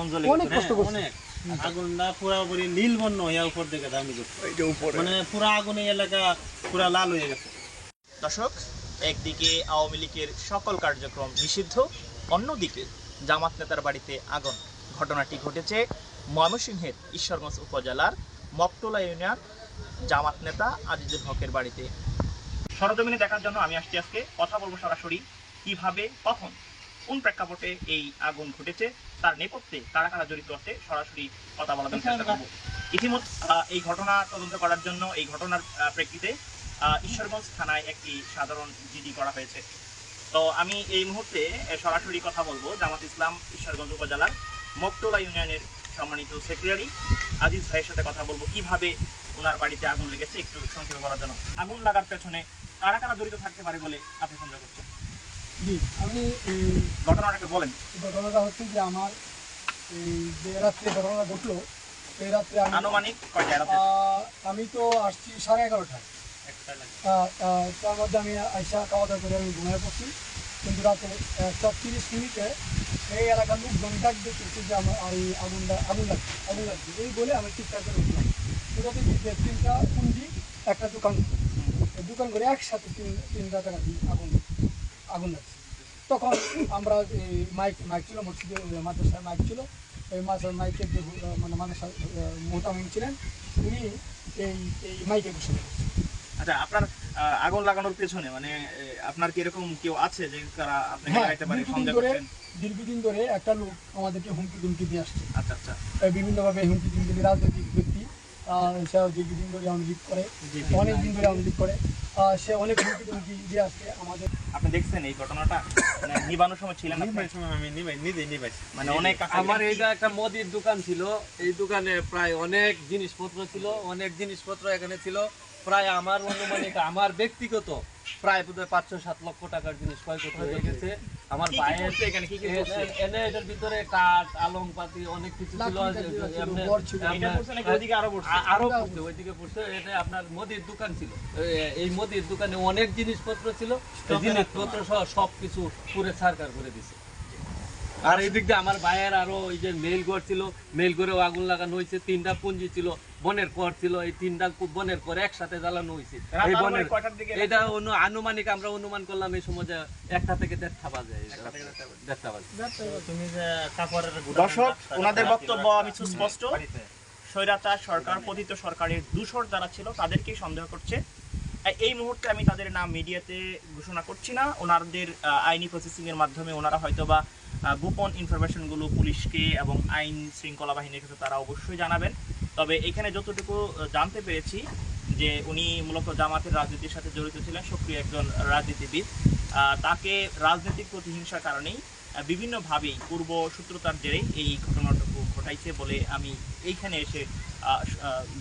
অনেক কষ্ট করছে, আগুনটা পুরোপুরি নীল বর্ণ হইয়া উপর দিকে দামি মানে পুরো আগুনে এলাকা পুরা লাল হয়ে গেছে। দর্শক, একদিকে আওয়ামী লীগের সকল কার্যক্রম নিষিদ্ধ, অন্যদিকে জামাত নেতার বাড়িতে আগুন। ঘটনাটি ঘটেছে ময়মনসিংহের ঈশ্বরগঞ্জ উপজেলার মকটোলা ইউনিয়ন জামাত নেতা আজিজুল হকের বাড়িতে। সরজমিনে দেখার জন্য আমি আসছি আজকে। কথা বলবো সরাসরি কিভাবে, কখন, কোন প্রেক্ষাপটে এই আগুন ঘটেছে, তার নেপথ্যে কারা কারা জড়িত আছে, সরাসরি কথা বলার চেষ্টা করব। ইতিমধ্যে এই ঘটনা তদন্ত করার জন্য এই ঘটনার প্রেক্ষিতে ঈশ্বরগঞ্জ থানায় একটি সাধারণ জিডি করা হয়েছে। তো আমি এই মুহূর্তে সরাসরি কথা বলবো জামাত ইসলাম ঈশ্বরগঞ্জ উপজেলার মকটোলা ইউনিয়নের সম্মানিত সেক্রেটারি আজিজ ভাইয়ের সাথে কথা বলবো কিভাবে ওনার বাড়িতে আগুন লেগেছে একটু সংক্ষেপে বলার জন্য। আগুন লাগার পেছনে কারা কারা জড়িত থাকতে পারে বলে আপনি সন্দেহ করছেন? জি, আমি ঘটনাটাকে বলেন। ঘটনাটা হচ্ছে যে আমার যে রাত্রে ঘটনা ঘটলো সেই রাত্রে আনুমানিক কয়টা? আমি তো আসছি 11:30টায়। তার মধ্যে আমি আইসা খাওয়া দাওয়া করে আমি ঘুমিয়ে পড়ছি, কিন্তু রাতে 1:30 এই এলাকার লোক ডাক দেখতেছি যে আমার এই আগুন লাগছে এই বলে আমি চিৎকার করে উঠলাম। সেটাতে যে 3টা কুঞ্জি একটা দোকান করে একসাথে তিনটা টাকা আগুন লাগছে। তখন আমরা এই মাইক ছিল মসজিদের মাদ্রাসার মাইক ছিল, এই মাইকের যে মানে মাদ্রাসার মোহতামিম ছিলেন উনি এই মাইকে বসে। আচ্ছা, আপনার আগুন লাগানোর পেছনে মানে আপনার কি এরকম কেউ আছে যে তারা আপনাকে লাগাইতে পারে সন্দেহ করছেন? দীর্ঘদিন ধরে একটা লোক আমাদেরকে হুমকি দিয়ে আসছে। আচ্ছা আচ্ছা, বিভিন্নভাবে হুমকি দিয়ে রাজনৈতিক ব্যক্তি, সে দীর্ঘদিন ধরে আওয়ামী লীগ করে, অনেক দিন ধরে আওয়ামী লীগ করে, সে অনেক হুমকি দিয়ে আসছে আমাদের। আপনি দেখছেন এই ঘটনাটা? মানে নিবানোর সময় ছিলেন? আমি নিজেই নিবাইছি। মানে অনেক আমার এইটা একটা মুদির দোকান ছিল, এই দোকানে প্রায় অনেক জিনিসপত্র ছিল, এখানে ছিল প্রায় আমার অনুমানিক আমার ব্যক্তিগত প্রায় বোধহয় 5-7 লক্ষ টাকার জিনিস ক্ষয়ক্ষতি হয়ে গেছে। আমার ভাইয়ের এনে এটার ভিতরে কাঠ আলংপাতি অনেক কিছু ছিল, আরো পড়ছে ওইদিকে পড়ছে। এটা আপনার মুদির দোকান ছিল, এই মুদির দোকানে অনেক জিনিসপত্র ছিল, জিনিসপত্র সহ সবকিছু পুরো ছারখার করে দিছে। আর এই দিক দিয়ে আমার ভাইয়ের আরো ওই যে মেল ঘর ছিল, মেল ঘরেও আগুন লাগানো হয়েছে। 3টা পুঞ্জি ছিল, বনের কর ছিল, এই 3টা বনের কর একসাথে জ্বালানো হয়েছে। এই বনের এটা আনুমানিক আমরা অনুমান করলাম এই সময় 1টা থেকে 1:30 বাজে। দর্শক, ওনাদের বক্তব্য আমি সুস্পষ্ট। স্বৈরাচার সরকার, পতিত সরকারের দূষর যারা ছিল তাদেরকেই সন্দেহ করছে। এই মুহূর্তে আমি তাদের নাম মিডিয়াতে ঘোষণা করছি না। ওনাদের আইনি প্রসেসিং এর মাধ্যমে ওনারা হয়তোবা গোপন ইনফরমেশনগুলো পুলিশকে এবং আইন শৃঙ্খলা বাহিনীর কাছে তারা অবশ্যই জানাবেন। তবে এখানে যতটুকু জানতে পেরেছি যে উনি মূলত জামাতের রাজনীতির সাথে জড়িত ছিলেন, সক্রিয় একজন রাজনীতিবিদ। তাকে রাজনৈতিক প্রতিহিংসার কারণেই বিভিন্নভাবেই পূর্ব সূত্রতার জেরেই এই ঘটনাটুকু ঘটাইছে বলে আমি এইখানে এসে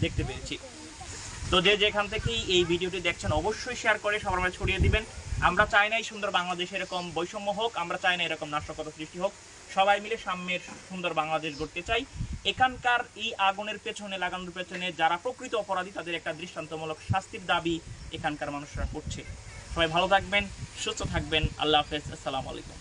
দেখতে পেরেছি। তো যে যেখান থেকেই এই ভিডিওটি দেখছেন অবশ্যই শেয়ার করে সবার মাঝে ছড়িয়ে দিবেন। আমরা চাই না এই সুন্দর বাংলাদেশে এরকম বৈষম্য হোক, আমরা চাই না এরকম নাশকতা সৃষ্টি হোক। সবাই মিলে সাম্যের সুন্দর বাংলাদেশ গড়তে চাই। এখানকার এই আগুনের পেছনে লাগানোর পেছনে যারা প্রকৃত অপরাধী তাদের একটা দৃষ্টান্তমূলক শাস্তির দাবি এখানকার মানুষরা করছে। সবাই ভালো থাকবেন, সুস্থ থাকবেন। আল্লাহ হাফেজ, আসসালামু আলাইকুম।